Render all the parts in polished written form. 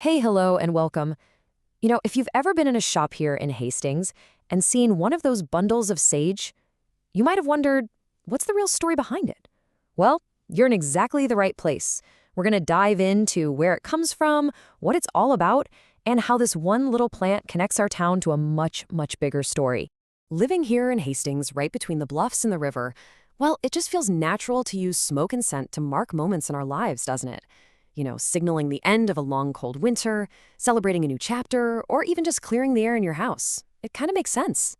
Hey, hello, and welcome. If you've ever been in a shop here in Hastings and seen one of those bundles of sage, you might have wondered, what's the real story behind it? Well, you're in exactly the right place. We're going to dive into where it comes from, what it's all about, and how this one little plant connects our town to a much, much bigger story. Living here in Hastings, right between the bluffs and the river, well, it just feels natural to use smoke and scent to mark moments in our lives, doesn't it? Signaling the end of a long, cold winter, celebrating a new chapter, or even just clearing the air in your house. It kind of makes sense.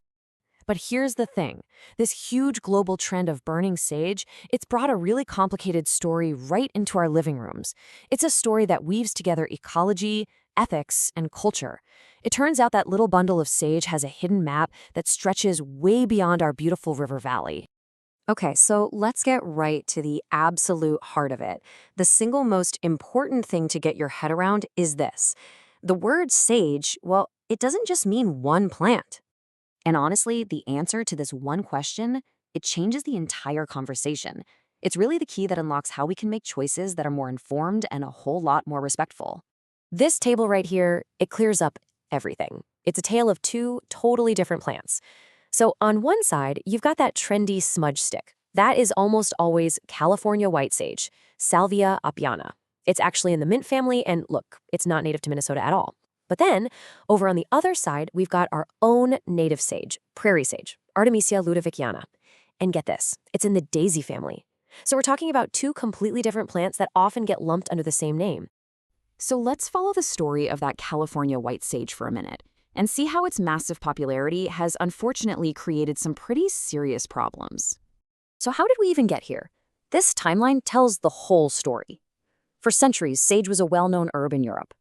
But here's the thing. This huge global trend of burning sage, it's brought a really complicated story right into our living rooms. It's a story that weaves together ecology, ethics, and culture. It turns out that little bundle of sage has a hidden map that stretches way beyond our beautiful river valley. Okay, so let's get right to the absolute heart of it. The single most important thing to get your head around is this. The word sage, well, it doesn't just mean one plant. And honestly, the answer to this one question, it changes the entire conversation. It's really the key that unlocks how we can make choices that are more informed and a whole lot more respectful. This table right here, it clears up everything. It's a tale of two totally different plants. So on one side, you've got that trendy smudge stick. That is almost always California white sage, Salvia apiana. It's actually in the mint family, and look, it's not native to Minnesota at all. But then, over on the other side, we've got our own native sage, prairie sage, Artemisia ludoviciana. And get this, it's in the daisy family. So we're talking about two completely different plants that often get lumped under the same name. So let's follow the story of that California white sage for a minute and see how its massive popularity has unfortunately created some pretty serious problems. So how did we even get here? This timeline tells the whole story. For centuries, sage was a well-known herb in Europe.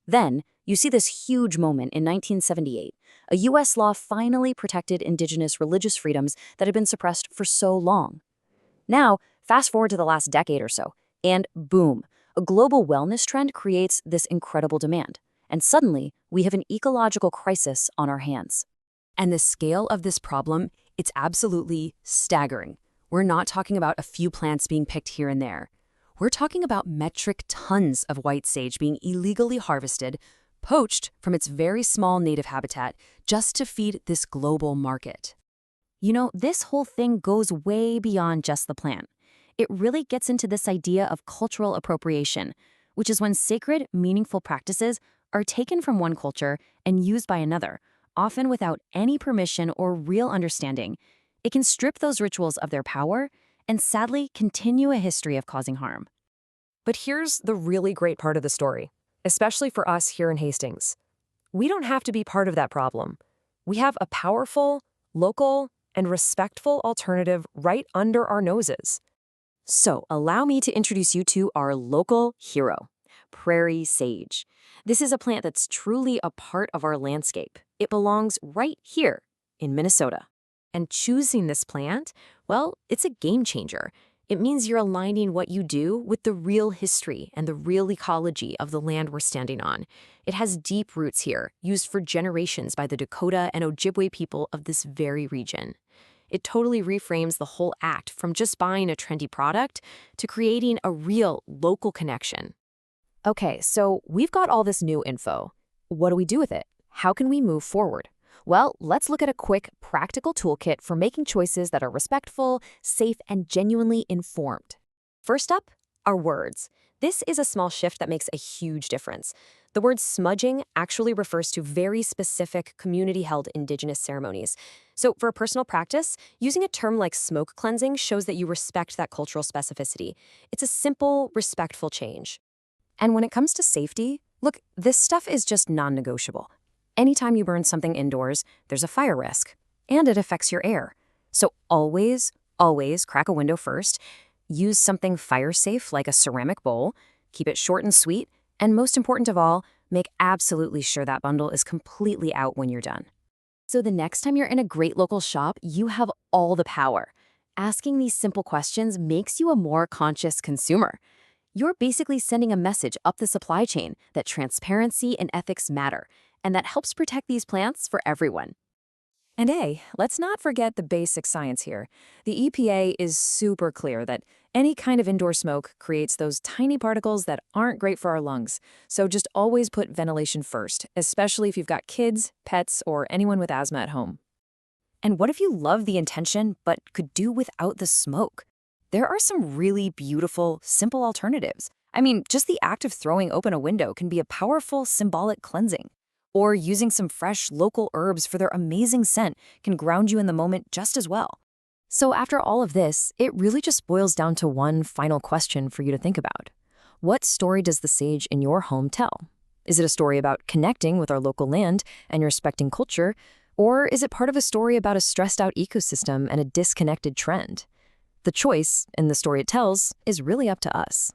Then, you see this huge moment in 1978. A U.S. law finally protected indigenous religious freedoms that had been suppressed for so long. Now, fast forward to the last decade or so, and boom, a global wellness trend creates this incredible demand. And suddenly, we have an ecological crisis on our hands. And the scale of this problem, it's absolutely staggering. We're not talking about a few plants being picked here and there. We're talking about metric tons of white sage being illegally harvested, poached from its very small native habitat, just to feed this global market. This whole thing goes way beyond just the plant. It really gets into this idea of cultural appropriation, which is when sacred, meaningful practices are taken from one culture and used by another, often without any permission or real understanding. It can strip those rituals of their power and sadly continue a history of causing harm. But here's the really great part of the story, especially for us here in Hastings. We don't have to be part of that problem. We have a powerful, local, and respectful alternative right under our noses. So allow me to introduce you to our local hero, prairie sage. This is a plant that's truly a part of our landscape. It belongs right here in Minnesota. And choosing this plant, well, it's a game changer. It means you're aligning what you do with the real history and the real ecology of the land we're standing on. It has deep roots here, used for generations by the Dakota and Ojibwe people of this very region. It totally reframes the whole act from just buying a trendy product to creating a real local connection. Okay, so we've got all this new info. What do we do with it? How can we move forward? Well, let's look at a quick, practical toolkit for making choices that are respectful, safe, and genuinely informed. First up, our words. This is a small shift that makes a huge difference. The word smudging actually refers to very specific community-held indigenous ceremonies. So for a personal practice, using a term like smoke cleansing shows that you respect that cultural specificity. It's a simple, respectful change. And when it comes to safety, look, this stuff is just non-negotiable. Anytime you burn something indoors, there's a fire risk, and it affects your air. So always, always crack a window first, use something fire-safe like a ceramic bowl, keep it short and sweet, and most important of all, make absolutely sure that bundle is completely out when you're done. So the next time you're in a great local shop, you have all the power. Asking these simple questions makes you a more conscious consumer. You're basically sending a message up the supply chain that transparency and ethics matter, and that helps protect these plants for everyone. And hey, let's not forget the basic science here. The EPA is super clear that any kind of indoor smoke creates those tiny particles that aren't great for our lungs. So just always put ventilation first, especially if you've got kids, pets, or anyone with asthma at home. And what if you love the intention but could do without the smoke? There are some really beautiful, simple alternatives. I mean, just the act of throwing open a window can be a powerful symbolic cleansing. Or using some fresh local herbs for their amazing scent can ground you in the moment just as well. So after all of this, it really just boils down to one final question for you to think about. What story does the sage in your home tell? Is it a story about connecting with our local land and respecting culture? Or is it part of a story about a stressed out ecosystem and a disconnected trend? The choice, in the story it tells, is really up to us.